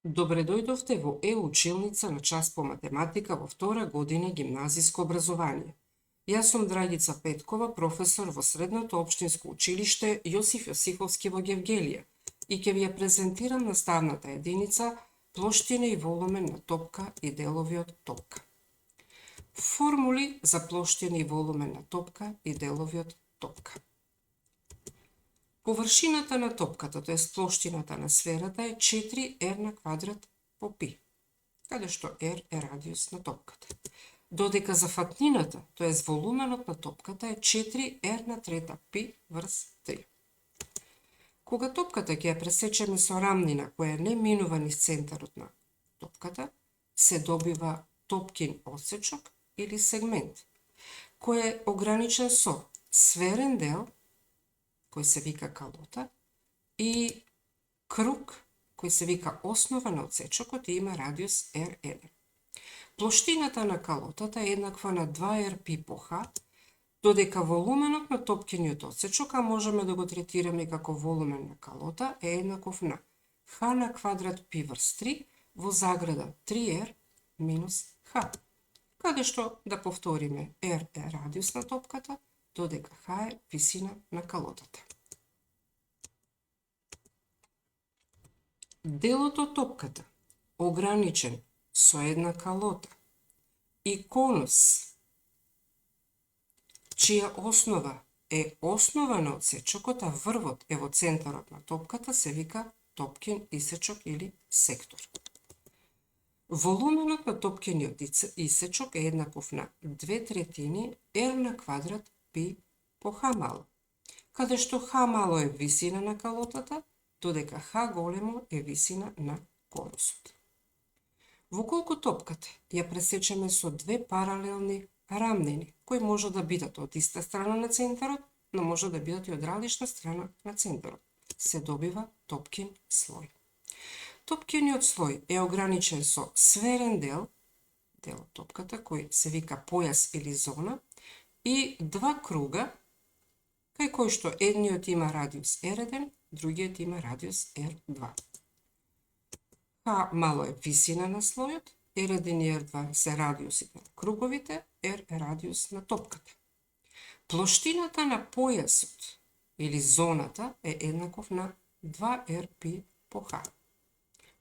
Добре дојдовте во училница на час по математика во втора година гимназиско образование. Јас сум Драгица Петкова, професор во Средното општинско училиште Јосиф Јосифовски во Гевгелија и ќе ви ја презентирам наставната единица плоштина и волумен на топка и делови од топка. Формули за плоштина и волумен на топка и делови од топка. Површината на топката, т.е. плоштината на сферата е 4r на квадрат по π, каде што r е радиус на топката. Додека за фатнината, т.е. волуменот на топката е 4r на трета π врз 3. Кога топката ќе ја пресечеме со рамнина која не минува низ центарот на топката, се добива топкин одсечок или сегмент, кој е ограничен со сферен дел, кој се вика калота, и круг, кој се вика основа на одсечокот и има радиус R1. Плоштината на калотата е еднаква на 2rπ по H, додека волуменот на топкиниот одсечок, а можеме да го третираме како волумен на калота, е еднаков на H на квадрат π врз 3 во заграда 3r минус H, каде што да повториме R е радиус на топката, додека H е висина на калотата. Делот од топката, ограничен со една калота, и конус, чија основа е основа на одсечокот, а врвот е во центарот на топката, се вика топкин исечок или сектор. Волуменот на топкиниот исечок е еднаков на 2/3 r на квадрат π по H мало, каде што H мало е висина на калотата, додека H големо е висина на конусот. Во колку топката ја пресечеме со две паралелни рамнини, кои може да бидат од иста страна на центарот, но може да бидат и од различна страна на центарот, се добива топкин слој. Топкиниот слој е ограничен со сферен дел од топката, кој се вика појас или зона, и два круга, кај кој што едниот има радиус R1, другиот има радиус R2. H мало е висина на слојот, R1 и R2 се радиусите на круговите, R е радиус на топката. Плоштината на појасот или зоната е еднаков на 2rπ по H.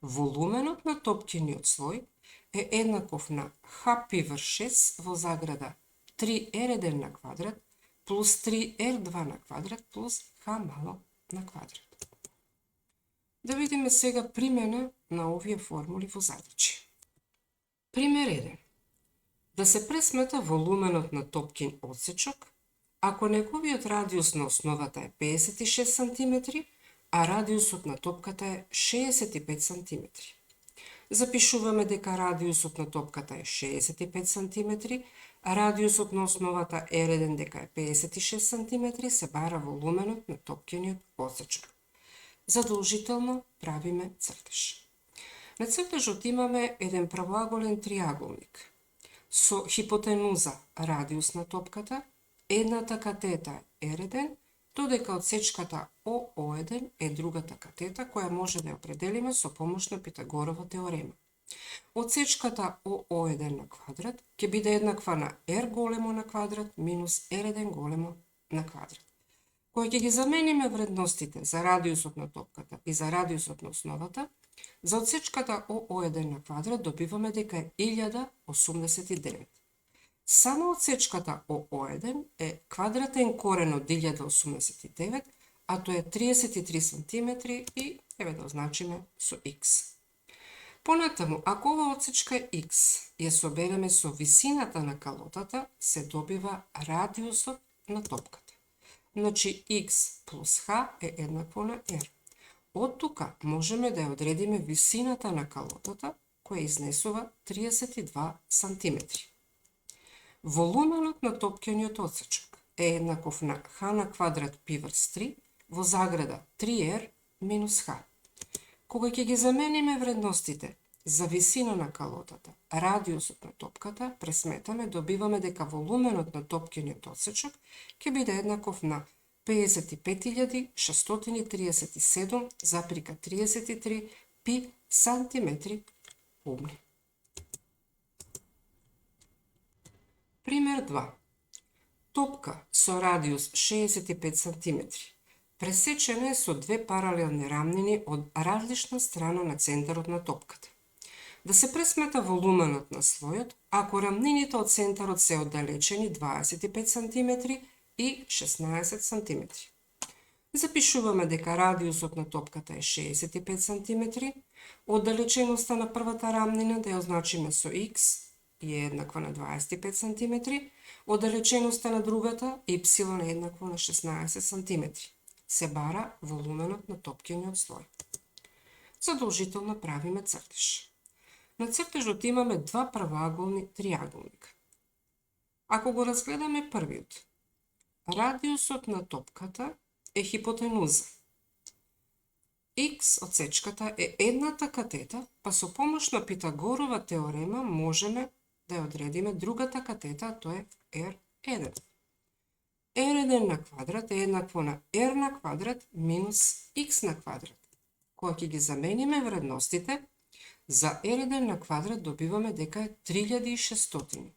Волуменот на топкиниот слој е еднаков на Hπ врз 6 во заграда 3r1 на квадрат плюс 3r2 на квадрат плюс H мало на квадрат. Да видиме сега примена на овие формули во задачи. Пример 1. Да се пресмета волуменот на топкин одсечок, ако неговиот радиус на основата е 56 см, а радиусот на топката е 65 см. Запишуваме дека радиусот на топката е 65 см, а радиусот на основата R1 дека е 56 см, се бара волуменот на топкиниот одсечок. Задолжително правиме цртеж. На цртежот имаме еден правоаголен триаголник со хипотенуза радиус на топката, едната катета е R1, додека одсечката OO1 е другата катета која може да ја определиме со помош на Питагорова теорема. Одсечката OO1 на квадрат ќе биде еднаква на R големо на квадрат минус R1 големо на квадрат. Кога ќе ги замениме вредностите за радиусот на топката и за радиусот на основата, за одсечката OO1 на квадрат добиваме дека е 1089. Само одсечката OO1 е квадратен корен од 1089, а тоа е 33 см и еве да означиме со x. Понатаму, ако ова одсечка е x, ја собереме со висината на калотата, се добива радиусот на топката. Значи x плюс h е еднакво на r. Од тука можеме да ја одредиме висината на калотата, која изнесува 32 см. Волуменот на топкиниот одсечок е еднаков на H на квадрат π врз 3 во заграда 3r минус H. Кога ќе ги замениме вредностите за висина на калотата, радиусот на топката, пресметаме, добиваме дека волуменот на топкиниот одсечок ќе биде еднаков на 55.637,33 π сантиметри кубни. Пример 2. Топка со радиус 65 см пресечена е со две паралелни рамнини од различна страна на центарот на топката. Да се пресмета волуменот на слојот, ако рамнините од центарот се оддалечени 25 см и 16 см. Запишуваме дека радиусот на топката е 65 см, оддалеченоста на првата рамнина да ја означиме со x и е еднаква на 25 см, оддалеченоста на другата y е еднакво на 16 см. Се бара волуменот на топкиниот слој. Задолжително правиме цртеж. На цртежот имаме два правоаголни триаголника. Ако го разгледаме првиот, радиусот на топката е хипотенуза. X отсечката е едната катета, па со помош на Питагорова теорема можеме да ја одредиме другата катета, тоа е R1. R1 на квадрат е еднакво на R на квадрат минус X на квадрат. Кога ќе ги замениме вредностите, за R1 на квадрат добиваме дека е 3600.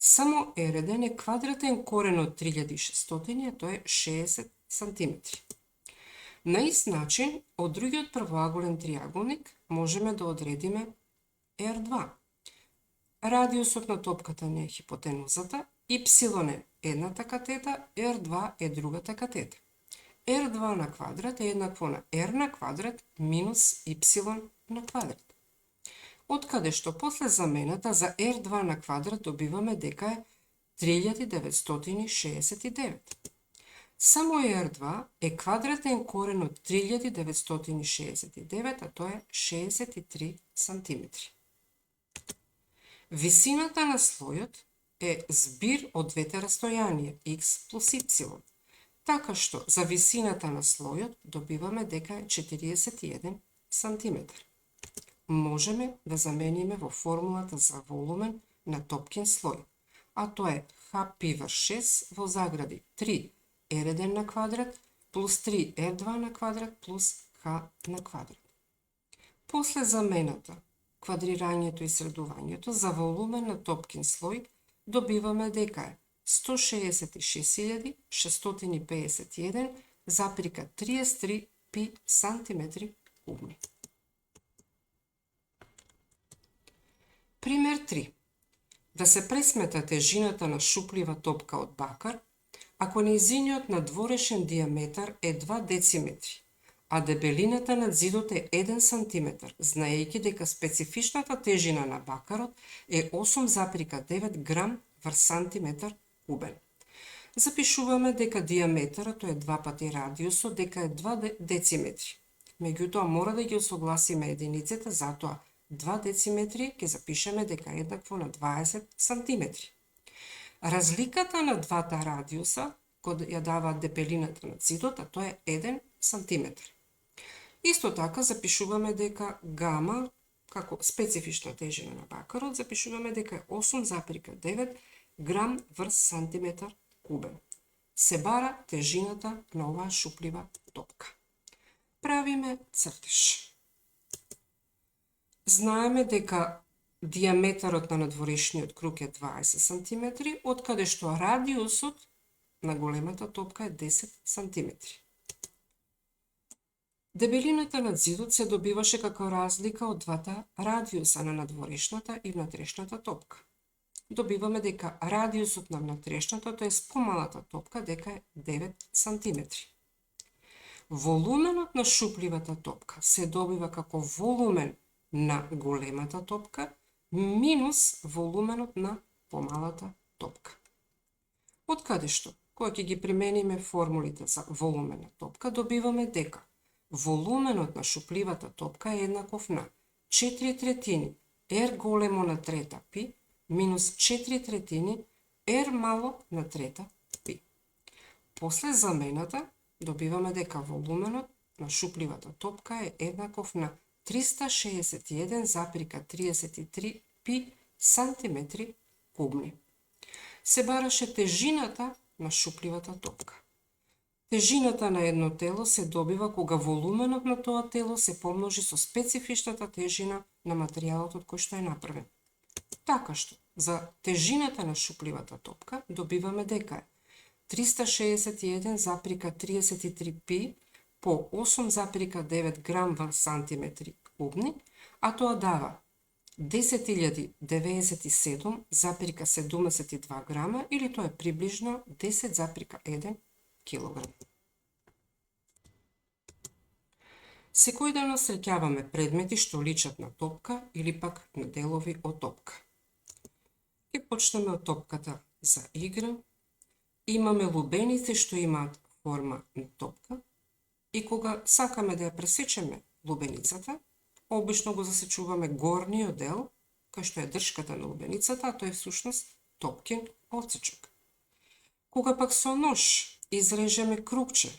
Само R1 е квадратен корен од 3600, а тоа е 60 см. На ист начин, од другиот правоаголен триаголник можеме да одредиме R2. Радиусот на топката не е хипотенузата, y е едната катета, R2 е другата катета. R2 на квадрат е еднакво на R на квадрат минус y на квадрат. Од каде што после замената за R2 на квадрат добиваме дека е 3969. Само R2 е квадратен корен од 3969, а тоа е 63 см. Висината на слојот е збир од двете растојанија, x плюс y. Така што за висината на слојот добиваме дека е 41 см. Можеме да замениме во формулата за волумен на топкин слој, а тоа е H врз 6 во загради 3 R1 на квадрат плюс 3 R2 на квадрат плюс H на квадрат. После замената, квадрирањето и средувањето за волумен на топкин слој добиваме дека е 166.651,33 пи сантиметри кубни. Пример 3. Да се пресмета тежината на шуплива топка од бакар, ако нејзиниот надворешен диаметар е 2 дециметри, а дебелината на зидот е 1 см, знаејќи дека специфичната тежина на бакарот е 8,9 грам врз сантиметар кубен. Запишуваме дека диаметарот е 2 пати радиусот, дека е 2 дециметри. Меѓутоа мора да ги осогласиме единиците, затоа 2 дециметри ќе запишеме дека е еднакво на 20 сантиметри. Разликата на двата радиуса кој ја дава дебелината на зидот, а тоа е 1 сантиметр. Исто така запишуваме дека гама, како специфична тежина на бакарот, запишуваме дека е 8,9 грам врз сантиметар кубен. Се бара тежината на оваа шуплива топка. Правиме цртеж. Знаеме дека диаметарот на надворешниот круг е 20 см, од каде што радиусот на големата топка е 10 см. Дебелината на зидот се добиваше како разлика од двата радиуса на надворешната и внатрешната топка. Добиваме дека радиусот на внатрешната, тоа е помалата топка, дека е 9 см. Волуменот на шупливата топка се добива како волумен на големата топка минус волуменот на помалата топка. Од каде што, кога ќе ги примениме формулите за волумен на топка, добиваме дека волуменот на шупливата топка е еднаков на 4/3 R големо на трета пи минус 4/3 R мало на трета пи. После замената добиваме дека волуменот на шупливата топка е еднаков на 361,33 пи сантиметри кубни. Се бараше тежината на шупливата топка. Тежината на едно тело се добива кога волуменот на тоа тело се помножи со специфичната тежина на материјалот од кој што е направен. Така што, за тежината на шупливата топка добиваме дека е 361,33 пи по 8,9 грам во сантиметри кубни, а тоа дава 10.097,72 грама или тоа е приближно 10,1 килограм. Секој ден среќаваме предмети што личат на топка или пак на делови од топка. Ќе почнеме од топката за игра. Имаме лубеници што имаат форма на топка и кога сакаме да ја пресечеме лубеницата, обично го засечуваме горниот дел, кај што е дршката на лубеницата, а тој е всушност топкин отсечок. Кога пак со нож изрежеме крупче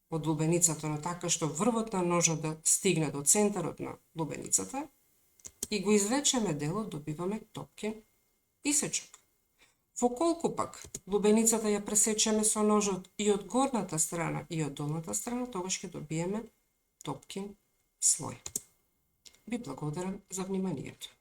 од лубеницата, но така што врвот на ножот да стигне до центарот на лубеницата и го извлечеме делот, добиваме топкин исечок. Во колку пак лубеницата ја пресечеме со ножот и од горната страна и од долната страна, тогаш ќе добиеме топкин слој. Ви благодарам за вниманието.